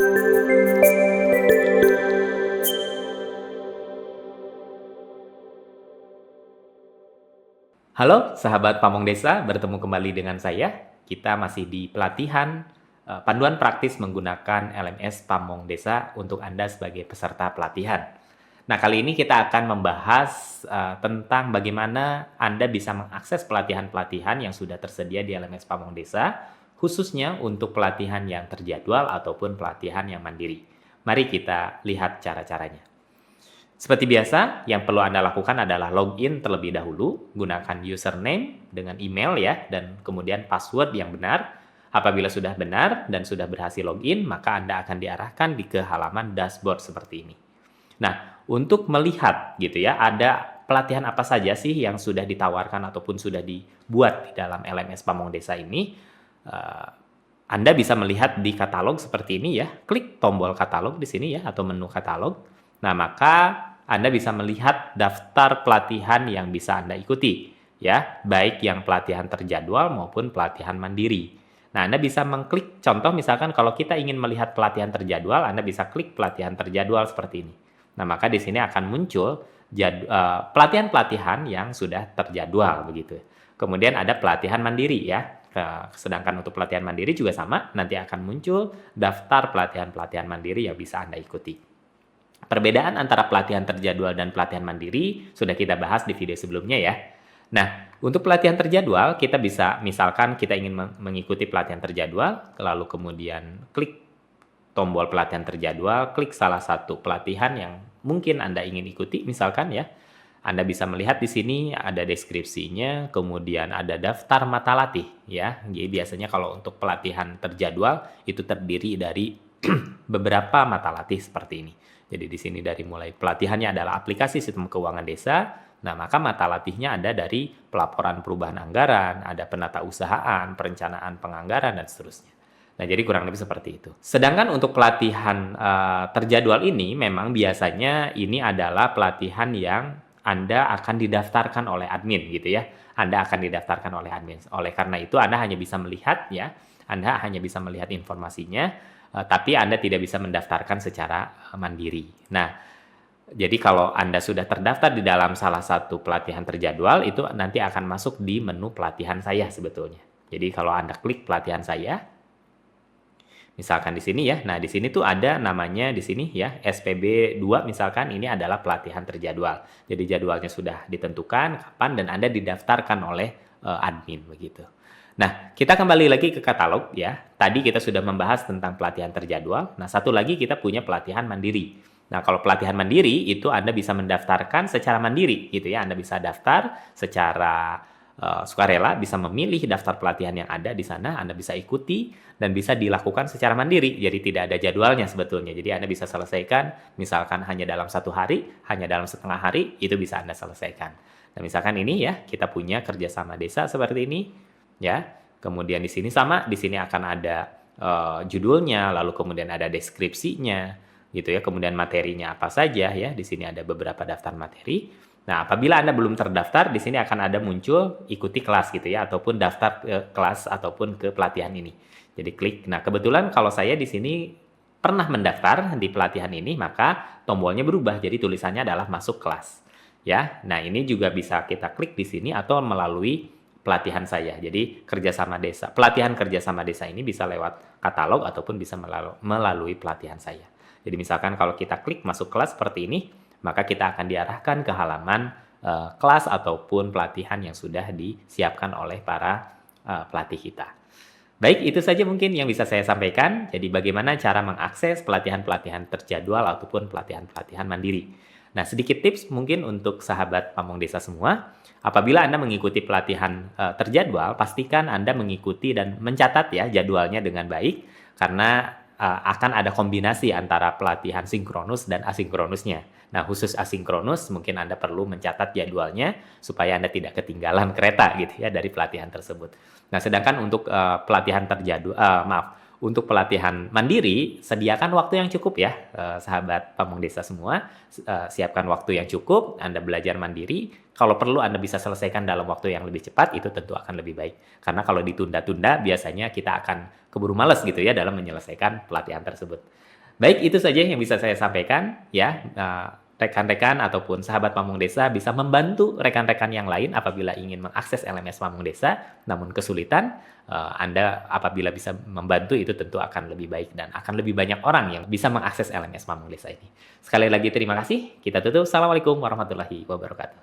Halo, sahabat Pamong Desa, bertemu kembali dengan saya. Kita masih di pelatihan panduan praktis menggunakan LMS Pamong Desa untuk Anda sebagai peserta pelatihan. Nah, kali ini kita akan membahas tentang bagaimana Anda bisa mengakses pelatihan-pelatihan yang sudah tersedia di LMS Pamong Desa, khususnya untuk pelatihan yang terjadwal ataupun pelatihan yang mandiri. Mari kita lihat cara-caranya. Seperti biasa, yang perlu Anda lakukan adalah login terlebih dahulu, gunakan username dengan email ya, dan kemudian password yang benar. Apabila sudah benar dan sudah berhasil login, maka Anda akan diarahkan ke halaman dashboard seperti ini. Nah, untuk melihat gitu ya, ada pelatihan apa saja sih yang sudah ditawarkan ataupun sudah dibuat di dalam LMS Pamong Desa ini, Anda bisa melihat di katalog seperti ini ya. Klik tombol katalog di sini ya, atau menu katalog. Nah, maka Anda bisa melihat daftar pelatihan yang bisa Anda ikuti, ya, baik yang pelatihan terjadwal maupun pelatihan mandiri. Nah, Anda bisa mengklik, contoh misalkan kalau kita ingin melihat pelatihan terjadwal, Anda bisa klik pelatihan terjadwal seperti ini. Nah, maka di sini akan muncul pelatihan-pelatihan yang sudah terjadwal begitu. Kemudian ada pelatihan mandiri ya. Sedangkan untuk pelatihan mandiri juga sama, nanti akan muncul daftar pelatihan-pelatihan mandiri yang bisa Anda ikuti. Perbedaan antara pelatihan terjadwal dan pelatihan mandiri sudah kita bahas di video sebelumnya ya. Nah, untuk pelatihan terjadwal, kita bisa, misalkan kita ingin mengikuti pelatihan terjadwal, lalu kemudian klik tombol pelatihan terjadwal, klik salah satu pelatihan yang mungkin Anda ingin ikuti, misalkan ya. Anda bisa melihat di sini ada deskripsinya, kemudian ada daftar mata latih ya. Jadi biasanya kalau untuk pelatihan terjadwal itu terdiri dari beberapa mata latih seperti ini. Jadi di sini dari mulai pelatihannya adalah aplikasi sistem keuangan desa. Nah, maka mata latihnya ada dari pelaporan perubahan anggaran, ada penata usahaan, perencanaan penganggaran, dan seterusnya. Nah, jadi kurang lebih seperti itu. Sedangkan untuk pelatihan terjadwal ini, memang biasanya ini adalah pelatihan yang Anda akan didaftarkan oleh admin gitu ya. Anda akan didaftarkan oleh admin. Oleh karena itu, Anda hanya bisa melihat ya, Anda hanya bisa melihat informasinya, tapi Anda tidak bisa mendaftarkan secara mandiri. Nah, jadi kalau Anda sudah terdaftar di dalam salah satu pelatihan terjadwal, itu nanti akan masuk di menu pelatihan saya sebetulnya. Jadi kalau Anda klik pelatihan saya, misalkan di sini ya, nah di sini tuh ada namanya di sini ya, SPB 2 misalkan, ini adalah pelatihan terjadwal. Jadi jadwalnya sudah ditentukan kapan dan Anda didaftarkan oleh admin begitu. Nah, kita kembali lagi ke katalog ya. Tadi kita sudah membahas tentang pelatihan terjadwal. Nah, satu lagi kita punya pelatihan mandiri. Nah, kalau pelatihan mandiri itu Anda bisa mendaftarkan secara mandiri gitu ya. Anda bisa daftar secara sukarela, bisa memilih daftar pelatihan yang ada di sana, Anda bisa ikuti dan bisa dilakukan secara mandiri. Jadi tidak ada jadwalnya sebetulnya. Jadi Anda bisa selesaikan misalkan hanya dalam 1 hari, hanya dalam setengah hari, itu bisa Anda selesaikan. Nah, misalkan ini ya, kita punya kerjasama desa seperti ini. Ya, kemudian di sini sama, di sini akan ada judulnya, lalu kemudian ada deskripsinya, gitu ya. Kemudian materinya apa saja ya. Di sini ada beberapa daftar materi. Nah, apabila Anda belum terdaftar, di sini akan ada muncul ikuti kelas gitu ya, ataupun daftar kelas ataupun ke pelatihan ini. Jadi klik. Nah, kebetulan kalau saya di sini pernah mendaftar di pelatihan ini, maka tombolnya berubah. Jadi tulisannya adalah masuk kelas. Ya, nah ini juga bisa kita klik di sini atau melalui pelatihan saya. Jadi kerjasama desa, pelatihan kerjasama desa ini bisa lewat katalog ataupun bisa melalui pelatihan saya. Jadi misalkan kalau kita klik masuk kelas seperti ini, maka kita akan diarahkan ke halaman kelas ataupun pelatihan yang sudah disiapkan oleh para pelatih kita. Baik, itu saja mungkin yang bisa saya sampaikan. Jadi bagaimana cara mengakses pelatihan-pelatihan terjadwal ataupun pelatihan-pelatihan mandiri. Nah, sedikit tips mungkin untuk sahabat Pamong Desa semua. Apabila Anda mengikuti pelatihan terjadwal, pastikan Anda mengikuti dan mencatat ya jadwalnya dengan baik, karena akan ada kombinasi antara pelatihan sinkronus dan asinkronusnya. Nah, khusus asinkronus mungkin Anda perlu mencatat jadwalnya supaya Anda tidak ketinggalan kereta gitu ya dari pelatihan tersebut. Nah, sedangkan untuk pelatihan untuk pelatihan mandiri, sediakan waktu yang cukup ya, sahabat Pamong Desa semua. Siapkan waktu yang cukup, Anda belajar mandiri. Kalau perlu Anda bisa selesaikan dalam waktu yang lebih cepat, itu tentu akan lebih baik. Karena kalau ditunda-tunda, biasanya kita akan keburu malas gitu ya dalam menyelesaikan pelatihan tersebut. Baik, itu saja yang bisa saya sampaikan ya. Rekan-rekan ataupun sahabat Pamong Desa bisa membantu rekan-rekan yang lain apabila ingin mengakses LMS Pamong Desa, namun kesulitan, Anda apabila bisa membantu itu tentu akan lebih baik dan akan lebih banyak orang yang bisa mengakses LMS Pamong Desa ini. Sekali lagi terima kasih. Kita tutup. Assalamualaikum warahmatullahi wabarakatuh.